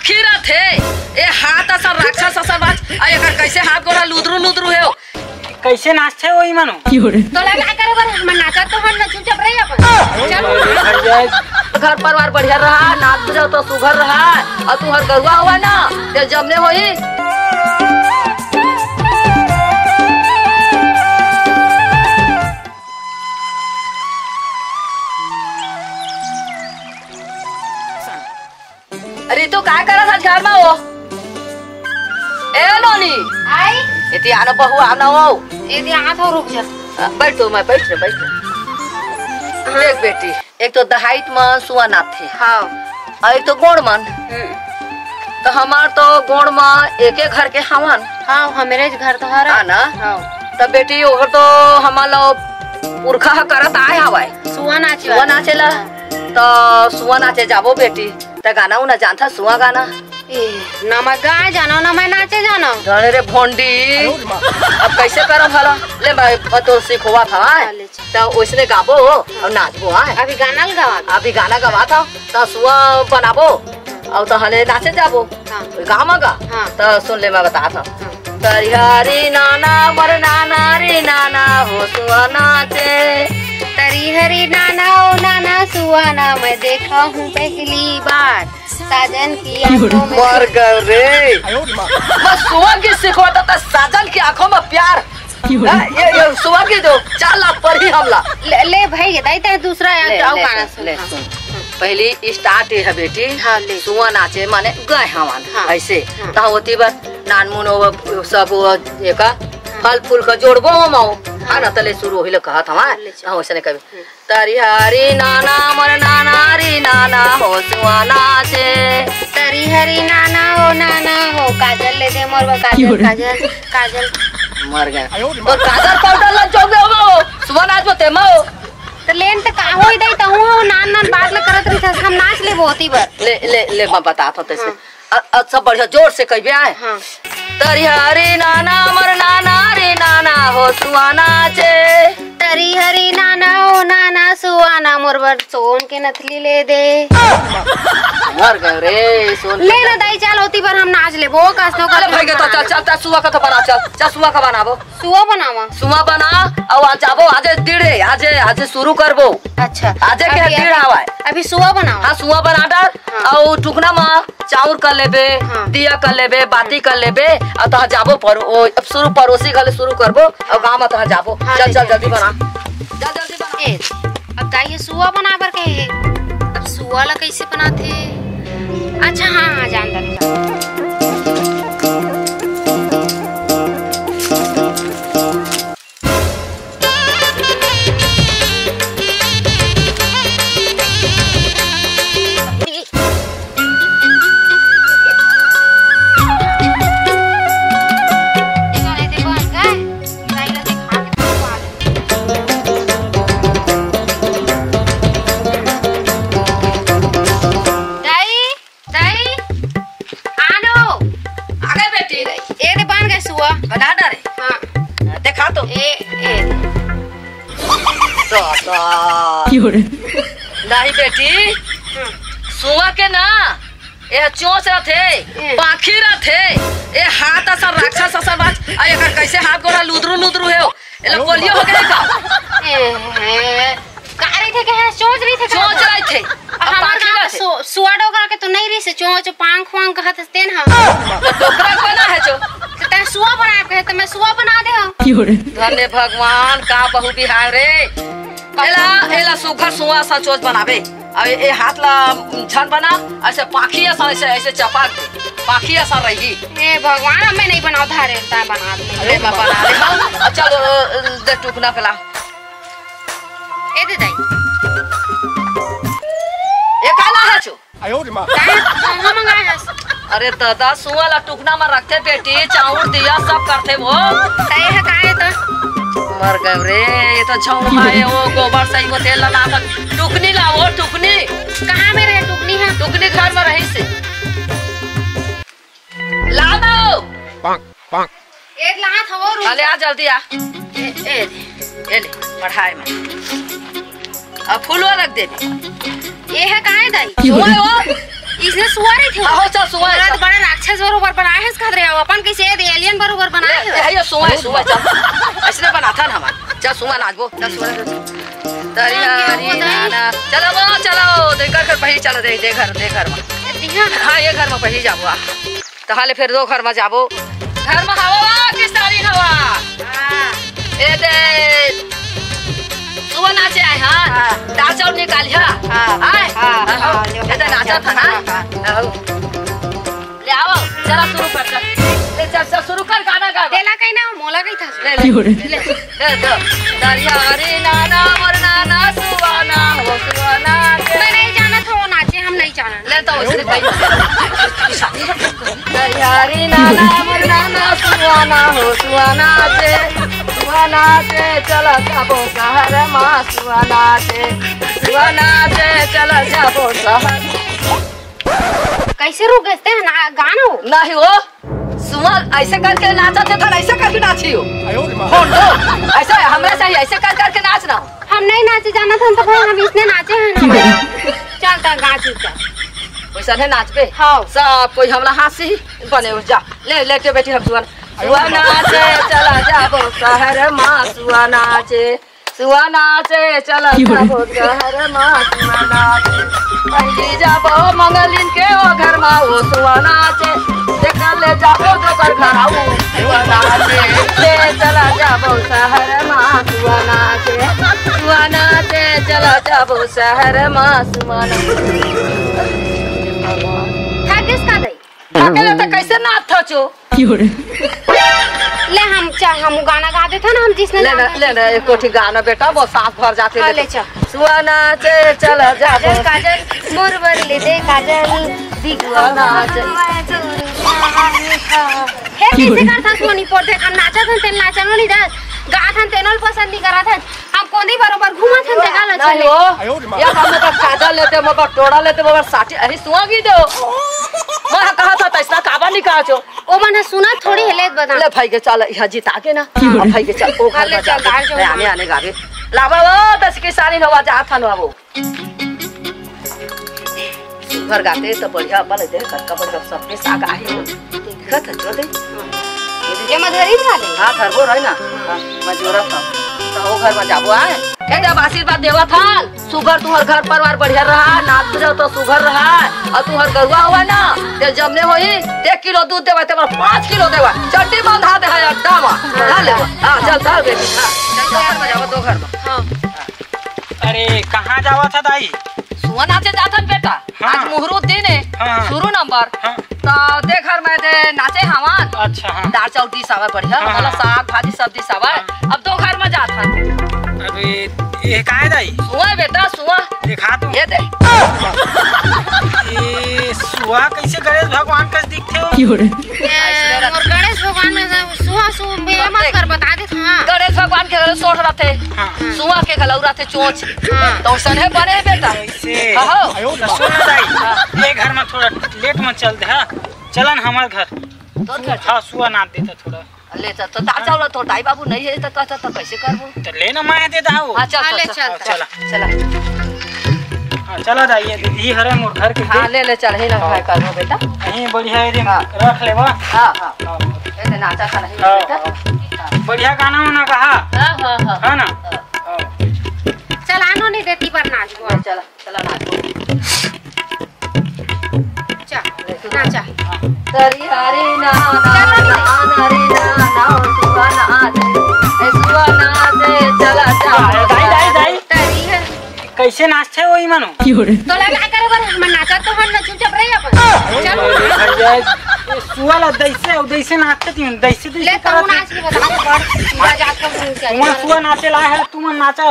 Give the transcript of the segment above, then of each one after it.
पाखी रथे ए हाथ असर राक्षस असर बाज आ एकर कैसे हाथ गोरा लुदरू लुदरू है कैसे नाचते हो ई मानो तो लगा करे बर हम नाचत तो हम चुपचाप रही अपन चल घर परिवार बढ़िया रहा नाच बजाओ तो सुघर रहा और तू हर गरुआ हुआ ना ते जमने होई अरे तू काय करा था घर में हो ए नोनी आई इति आना बहु आना हो ये हाथ हो रुक जा बैठ तो मैं बैठ रे देख बेटी एक तो दहाइत में सुआ नाथ थे हां और एक तो गोड़ मन तो हमार तो गोड़ में एक घर के हवन हां हमारे घर तो हर आना हां तब बेटी ओहर तो हमारा पुरखा करत आए हवाए सुआ नाचेला तो सुआ नाचे जाबो बेटी त गाना उना जानता सुआ गाना ना मैं गाय जानो ना मैं नाचे जानो जाने रे भोंडी अब कैसे करम भला ले भाई तो सिखवा था तो उसने गाबो और नाचबो आए अभी गाना गवा था तो सुआ बनाबो और तो हले नाचे जाबो गामा गा तो सुन ले मैं बता था तरिहारी नाना मर नाना रे नाना हो सुआ नाचे तरी हरी नाना ओ नाना सुहाना मैं देखा हूँ पहली बार साजन की आंखों में मर गए रे बस सुआ की सिखवाता था साजन की आंखों में प्यार ये सुआ की दो 4 लाख पर ही हमला ले भाई दाई दूसरा गाना सुन पहली स्टार्ट है बेटी हाँ, सुआ नाचे माने गए हवन ऐसे तो होती बस नानमुन सब एक फल फूल का जोड़बो हम हाँ ना तले शुरू होइले कहा था हाँ वैसे नहीं कभी तरी हरी नाना मर नाना री नाना हो सुआ नाचे तरी हरी नाना हो काजल ले दे मोर काजल काजल मर गए और काजल पाउडर लग जोग हो सुआ नाच बोते मो तो लेन तो का होई दई त हूं नान बात ल करत रही हम नाच ले होती बर ले मैं बताता तैसे अच्छा बढ़िया जोर से कहिबे आए हां तरी हरी नाना मर नाना रे नाना हो सुआ नाचे तरी हरी नाना ओ नाना सुहाना मोरबर सोन के नथली ले दे मर गए रे सोन ले ना दाई चल होती पर हम नाच ले वो कासनो का भाई के तो चल सुआ का तो बना चल सुआ का बनाबो सुआ बना और आज जाबो आज शुरू करबो अच्छा आज के दिन आवे अभी सुआ बनाओ हां सुआ बना डाल और टुकना में चाउर कर लेबे दिया कर लेबे बाती कर लेबे और तो जाबो पर अब शुरू पड़ोसी गले शुरू करबो और गांव में तो जाबो चल जल्दी बना जल्दी बना अब दाई सुआ बनाबर के अब सुआ ला कैसे बनाते अच्छा हां जानता बना डाले हाँ देखा तो नहीं बेटी सुआ के ना ये चोंच रथे पाखी रथे ये हाथ असर राक्षस असर बाज आ एकर कैसे हाथ गोरा लुदरू लुदरू है ए लो पोलियो हो गए का कारी थे के है चोंच रही थे हमार का सुआ डोगा के तो नहीं रही से चोंच पांख वांग कहत तेन हम तो टोकरा बना है जो ते सुआ बना के तो मैं सुआ बना दे हम धन्य भगवान का बहु बिहार रे एला सुखा सुआ सा चोच बनावे अब ये हाथ ला छन बना ऐसे पाखी ऐसे चपा पाखी ऐसा रही ए भगवान हमें नहीं बनाओ धारे ता बना दे अरे मैं बना ले हां चलो दे टुकना कला ए दे दाई ये काला है छो आयो रे मां हम मंगाए है अरे दादा सुआ ला टुकना में रखते बेटी चाउर दिया सब करते वो तय है काहे तो मर गए रे ये तो झौमा है वो गोबर सही को तेल लगा टुकनी लाओ टुकनी कहां में रहे टुकनी है टुकनी घर में रही से ला दो पांक एक लात हवो रू चले आ जल्दी आ ए ले पढ़ाई में अब फूलवा रख दे ये है काहे दाई सुआ वो इसने सुआ रही थे आओ चल सुआ काहेस खात रहे हो अपन कैसे एलियन बरोबर बनाए हो ये सुआ चल ऐसे बना था ना हमार चल सुआ नाचबो चल सुआ हरी नाना चलो देकर घर पही चलो दे घर में हाँ ये घर में पही जाबो आ तहाले फिर दो घर में जाबो घर में हवा किस तारीख हवा ए दे सुबह नाचे आए हाँ दाल चावल निकालिया आए ये तो नाचा था ना ले आओ चला शुरू कर ले चल शुरू कर गाना गा देला कहीं ना मोला कहीं था ले दरिया रे नाना मोर नाना सुवाना हो सुवाना मैं नहीं जाना था वो नाचे हम नहीं जाना ले तो उसने कही दरिया रे नाना मोर नाना सुवाना हो सुवाना से चला जाबो शहर माँ सुवाना से चला जाबो शहर कैसे रुक गए हैं गाना नहीं हो सुमा ऐसे करके नाचा थे था ऐसे करके नाची हो ऐसे हमें चाहिए ऐसे करके नाचना हम नहीं नाचे जाना था तो भाई हम इसने नाचे हैं ना चलता गाँच वैसा नहीं नाच पे हाँ सब कोई हमला हाथ से ही बने हो जा ले के बेटी हम सुवाना से चला जाबो शहर माँ सुवाना से चला जाबो शहर माँ सुवाना से पहली जाबो मंगलिन के ओ घर माँ वो सुवाना से देख ले जाबो तो कर घर आओ सुवाना से चला जाबो शहर माँ सुवाना से चला जाबो शहर माँ सुवाना था किसका दई अकेले तो कैसे नाच था चो ले हम गाना गाते थे ना हम जिसने ले एक कोठी गाना बेटा वो सांस भर जाते ले चल सुवाना से चला जाबो काजल मोर बरले दे काजल दीवाना से हे कैसे कर था सोनी पर थे हम नाचा था तेल नाचा नहीं था गा था तेनल पसंद नहीं करा था हम कोंदी बरोबर घुमा था जगह ल चले या हम तो काजल लेते मगर टोड़ा लेते मगर साथी अही सुआगी दो मैं कहा था तैसना काबा निकाल छो ओ मन सुना थोड़ी हेलेत बता ले भाई के चल यहां जिता के ना अब भाई के चल ओ घर में जा आने गावे लावा वो 10 के साली नवा जा था ना वो घर गाते तो बढ़िया बल दे कक्का बढ़िया सब पे साग आई देखत जो दे ये मधुरी वाले हां घर वो रही ना मजूरा था तो वो घर में जाबो आए ए जब आशीर्वाद देवा था सुगर तुहर घर परिवार बढ़िया रहा नाच बजाओ तो सुगर रहा और तुहर गरुआ हुआ ना ते जमने होई 1 किलो दूध देवा ते 5 किलो देवा चट्टी बांधा दे है अड्डा में हां ले हां चल बेटी हां चल घर में जाओ तो घर में हां अरे कहां जावा था दाई सुवा नाचे जाता बेटा आज मुहूर्त दिन है शुरू नंबर तो दे घर में दे नाचे हवन अच्छा हां दाल चावल दी सावा बढ़िया मतलब साग भाजी सब्जी सावा अब तो घर में जाता अबे ये काहे दाई सुवा बेटा सुवा दिखा तू ये दे ये सुवा कैसे गणेश भगवान का दिखते हो और गणेश भगवान में सुहा सु में मत कर बता दे हां गणेश भगवान के घर सोट रहते सुवा के घलौरा रहते चोंच तो सने बने बेटा ऐसे हां सुन दाई ये घर में थोड़ा लेट मत चल दे हां चलन हमार घर तो घर हां सुवा ना देता थोड़ा ले तो दाल चावल तो दाई बाबू नहीं है तो कहता तो कैसे करबो तो ले ना मैं दे दाओ हां चल ले चल चला हां चला दाई दीदी हरे मोर घर के हां ले चल ही ना खाए करबो बेटा यहीं बढ़िया है रख लेबा हां ए नाचा खा नहीं बेटा बढ़िया गाना वाना कहा हां हां ना चल आनो नहीं देती पर नाच को चला नाच चल नाचा तरी हरी नाना रे नाना सुवाना से चला जा दाई तरी है कैसे नाचते हो इमानो तो लगा करे बर हम नाचा तो हम चुपचाप रही अपन चल सुवाला दैसे नाचते थी दैसे ले तो नाच के बता दे बड़ मजा कर तुम सुवा नाचे ला है तुम नाचा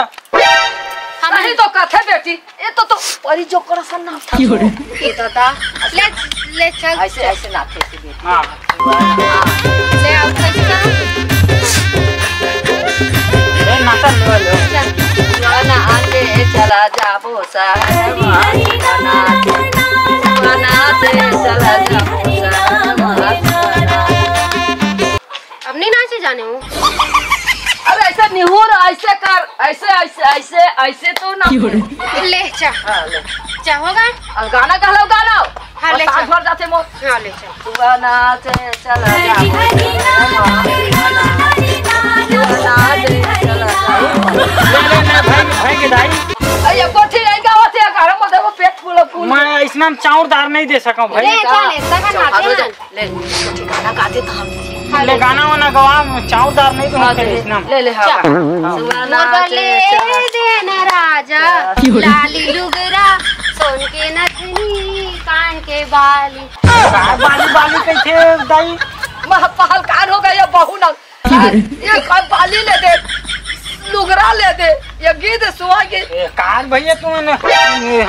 हम नहीं तो कथे बेटी ये तो परी जो करसन ना था ये तो था ले चल ऐसे नाचे से बेटी हां ले आओ कैसे कर ले नाचा ले गाना आके चला जाबो शहर गाना से चला जाबो शहर अब नहीं नाचे जाने हूं अरे ऐसे निहुर ऐसे कर ऐसे तो ना ले चा हां ले चा होगा गाना कहलो गाना हाँ, ले सांस चल। भर जाते मोर। हाँ ले चल। सुबह नाचे चला जाओ, भाई के दाई अरे कोठी नहीं का होते घर में देखो पेट फूल मैं इसमें हम चाउर दार नहीं दे सका भाई। ले चल इतना का नाचे ले ठिकाना गाते तो हम ले गाना वाना गवा चाउर दार नहीं दूंगा इसमें। ले ले हाँ सुबह नाचे मोरबले देना राजा लाली लुगरा सोन के नथनी कान के बाली। बाली बाली कैसे दाई महल कान हो गया बहू ना ये कोई बाली ले दे लुगरा ले दे ये गीत सुहा के कार भैया तुम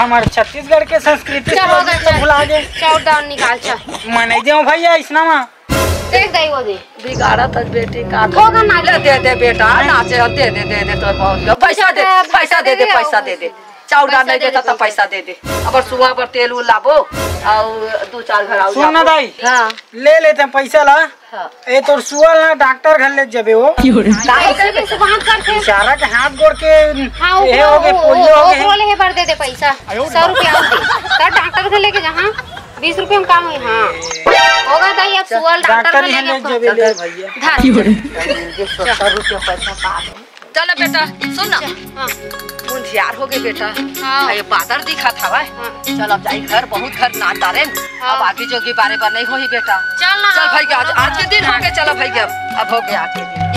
हमारे छत्तीसगढ़ के संस्कृति चल हो गया, को भुला गए। चाउर दाल निकाल चल। मैं नहीं दूं भैया इसना में देख दई वो दे बिगाड़ा तक बेटी का होगा ना ले दे बेटा नाचे दे तो बहुत गया। पैसा दे दे चाउर दाल नहीं देता तो पैसा दे दे। अब सुबह पर तेल उल लाबो और 2-4 घर आओ सुन ना दाई हाँ ले लेते हैं पैसा ला हाँ ए तो सुअल ना डॉक्टर घर ले जबे हो कैसे भी सुबह करते बेचारा के हाथ गोड़ के हाँ ये हो गए पोलियो हो गए। वो ले भर दे पैसा 100 रुपया दे तब डॉक्टर से लेके जहाँ 20 रुपया में काम हुई। हाँ होगा दाई अब सुअल डॉक्टर डॉक्टर से ले लेके जबे ले भैया चल बेटा सुन ना हाँ मुंधियार हो गए बेटा। हाँ। ये बादर दिखा था हाँ। चल अब जाई घर बहुत घर नाच डाले हाँ। अब आगे जोगी बारे पर नहीं हो ही बेटा। चल ना चल भाई आज के दिन हो गए चलो भाई अब हो गया आज के दिन।